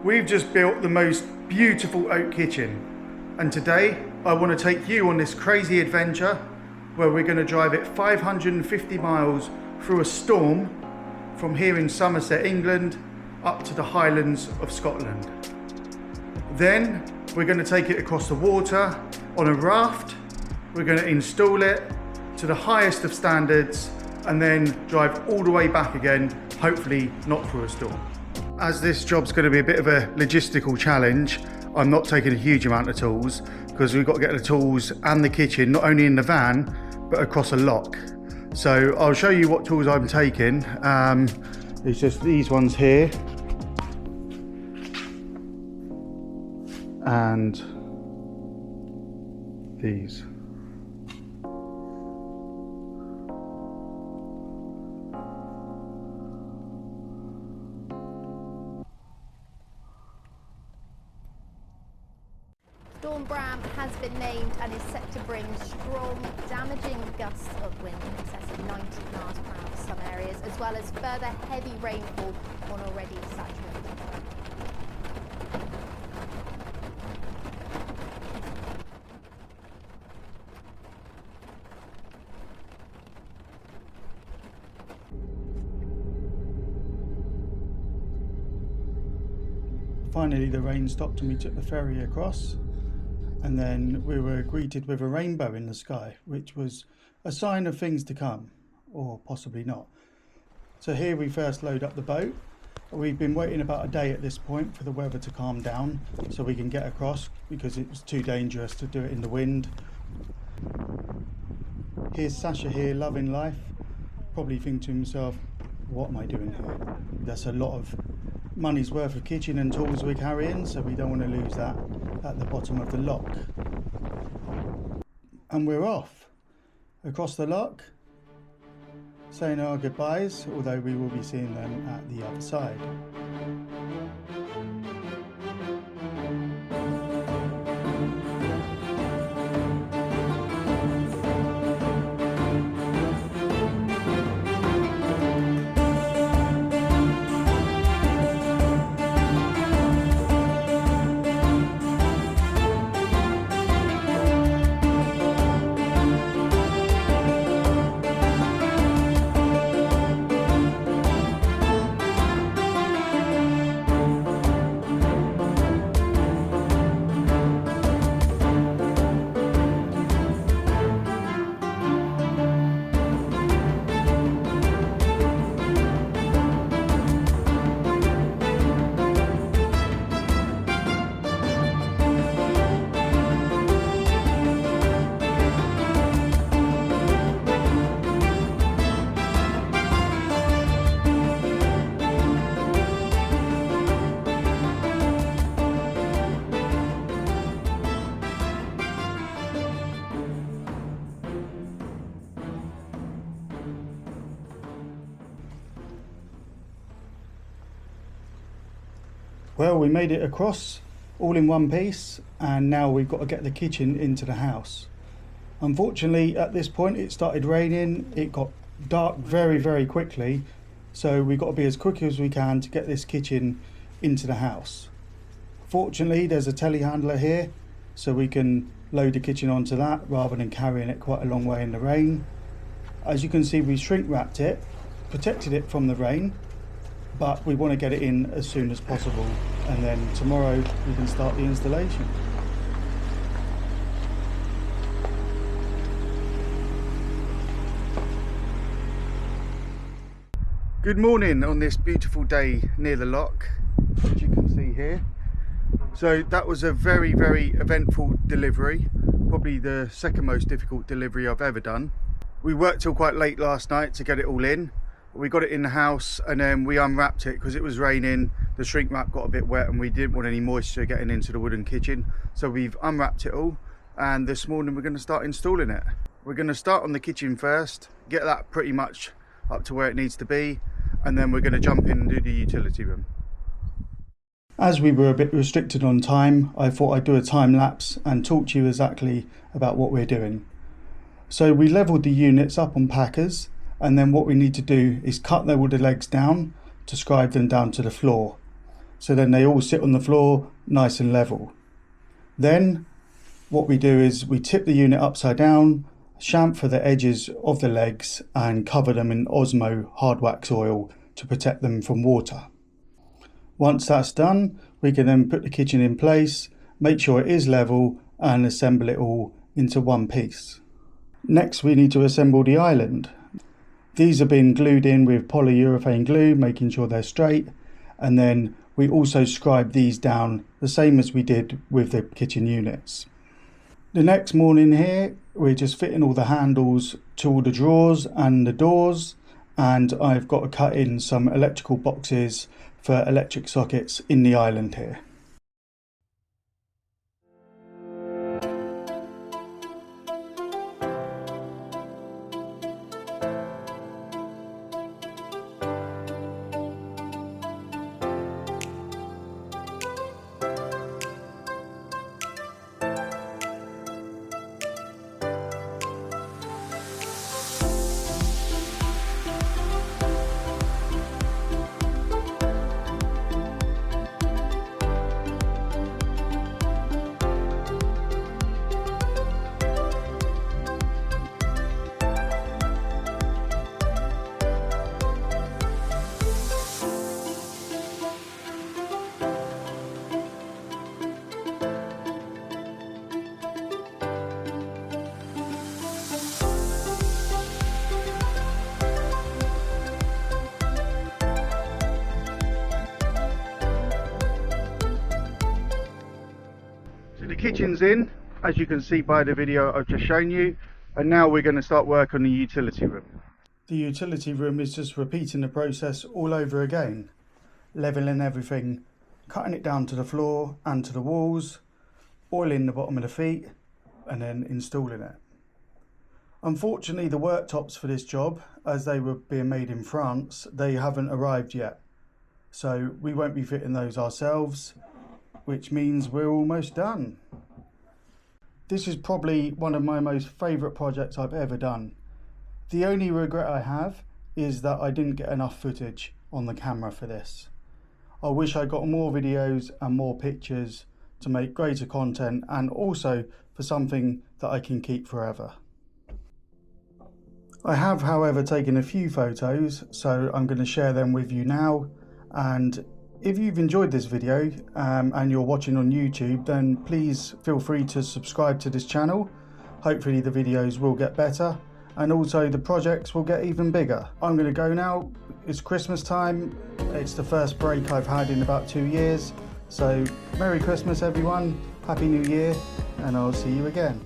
We've just built the most beautiful oak kitchen, and today I want to take you on this crazy adventure where we're going to drive it 550 miles through a storm from here in Somerset, England, up to the Highlands of Scotland. Then we're going to take it across the water on a raft. We're going to install it to the highest of standards and then drive all the way back again, hopefully not through a storm. As this job's going to be a bit of a logistical challenge, I'm not taking a huge amount of tools because we've got to get the tools and the kitchen not only in the van but across a lock. So I'll show you what tools I'm taking. It's just these ones here and these. Storm Bram has been named and is set to bring strong, damaging gusts of wind in excess of 90 miles per hour to some areas, as well as further heavy rainfall on already saturated ground. Finally the rain stopped and we took the ferry across. And then we were greeted with a rainbow in the sky, which was a sign of things to come, or possibly not. So here we first load up the boat. We've been waiting about a day at this point for the weather to calm down so we can get across, because it was too dangerous to do it in the wind. Here's Sasha here, loving life, probably thinking to himself, what am I doing here? That's a lot of money's worth of kitchen and tools we're carrying, so we don't want to lose that at the bottom of the lock. And we're off across the lock, saying our goodbyes, although we will be seeing them at the other side. Well, we made it across all in one piece, and now we've got to get the kitchen into the house. Unfortunately, at this point it started raining. It got dark very quickly, so we've got to be as quick as we can to get this kitchen into the house. Fortunately, there's a telehandler here, so we can load the kitchen onto that rather than carrying it quite a long way in the rain. As you can see, we shrink wrapped it, protected it from the rain, but we want to get it in as soon as possible, and then tomorrow we can start the installation. Good morning on this beautiful day near the lock, as you can see here. So that was a very eventful delivery, probably the second most difficult delivery I've ever done. We worked till quite late last night to get it all in. We got it in the house and then we unwrapped it because it was raining. The shrink wrap got a bit wet and we didn't want any moisture getting into the wooden kitchen. So we've unwrapped it all, and this morning we're going to start installing it. We're going to start on the kitchen first, get that pretty much up to where it needs to be, and then we're going to jump in and do the utility room. As we were a bit restricted on time, I thought I'd do a time lapse and talk to you exactly about what we're doing. So we leveled the units up on packers, and then what we need to do is cut all the legs down to scribe them down to the floor. so then they all sit on the floor nice and level. Then what we do is we tip the unit upside down, chamfer the edges of the legs and cover them in Osmo hard wax oil to protect them from water. Once that's done, we can then put the kitchen in place, make sure it is level and assemble it all into one piece. Next we need to assemble the island. These have been glued in with polyurethane glue, making sure they're straight, and then we also scribe these down the same as we did with the kitchen units. The next morning here, we're just fitting all the handles to all the drawers and the doors, and I've got to cut in some electrical boxes for electric sockets in the island here. The kitchen's in, as you can see by the video I've just shown you, and now we're going to start work on the utility room. The utility room is just repeating the process all over again, levelling everything, cutting it down to the floor and to the walls, oiling the bottom of the feet and then installing it. Unfortunately the worktops for this job, as they were being made in France, they haven't arrived yet, so we won't be fitting those ourselves, which means we're almost done. This is probably one of my most favourite projects I've ever done. The only regret I have is that I didn't get enough footage on the camera for this. I wish I got more videos and more pictures to make greater content, and also for something that I can keep forever. I have, however, taken a few photos, so I'm going to share them with you now. And if you've enjoyed this video and you're watching on YouTube, then please feel free to subscribe to this channel. Hopefully the videos will get better and also the projects will get even bigger. I'm going to go now. It's Christmas time. It's the first break I've had in about 2 years. So Merry Christmas everyone, Happy New Year, and I'll see you again.